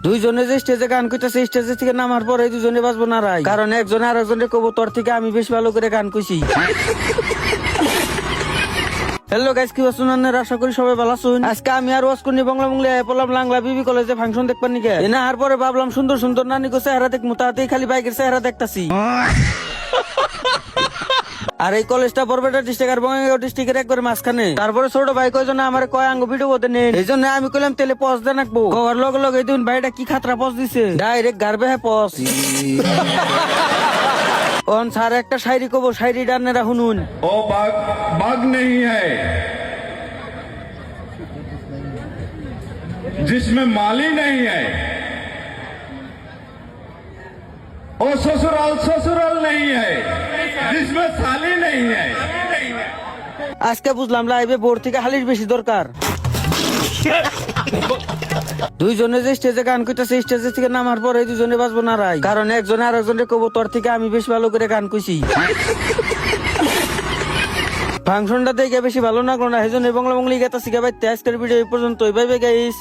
দুইজনে যে স্টেজে গান কইতাছে স্টেজে থেকে নামার পরে দুজনে বাজবো না রাই, কারণ একজনে আরেকজনের কব তোর থেকে আমি বেশ ভালো করে গান কইছি। হ্যালো গাইস, কি শুনুন, আশা করি সবাই ভালো আছেন। আজকে আমি আর ওয়াজ করি বাংলা বাংলা পড়লাম লাংলা বিবি কলেজে ফাংশন দেখবার নিকে এনা আর পরে ভাবলাম সুন্দর সুন্দর নানি কো চেহারা দেখ মুতাতেই খালি বাইকের চেহারা দেখতাছি। আর এই কলেজটা বরপেটা ডিস্ট্রিক্ট আর বঙ্গাইগাঁও ডিস্ট্রিক্টের একবার মাঝখানে। তারপরে ছোট ভাই কয়জন আমার কয় আঙ্গ ভিডিও করতে নেন, এই জন্য আমি কইলাম তেলে পজ দেন রাখবো। কবার লগে লগে দিন ভাইটা কি খাতরা পজ দিছে, ডাইরেক্ট গার্বে হ্যাঁ পজ। অন স্যার একটা শায়রি কব, শায়রি ডানেরা শুনুন। ओ बाग बाग नहीं है जिसमें माली नहीं है, ओ ससुराल ससुराल नहीं है जिसमें साली नहीं है। আজকে বুঝলাম লাইভে বোর থেকে হালির বেশি দরকার। দুইজনে যে স্টেজে গান কইতাছে স্টেজে থেকে নামার পরে দুজনে বাজবো না রাই, কারণ একজনে আরেকজনের কব তোর থেকে আমি বেশ ভালো করে গান কইছি। ফাংশনটা দেখে বেশি ভালো লাগলো না, এই জন্য বাংলা বাংলা গেতা শিখা বাইতে। আজকের ভিডিও এই পর্যন্ত, বাই বাই গাইস।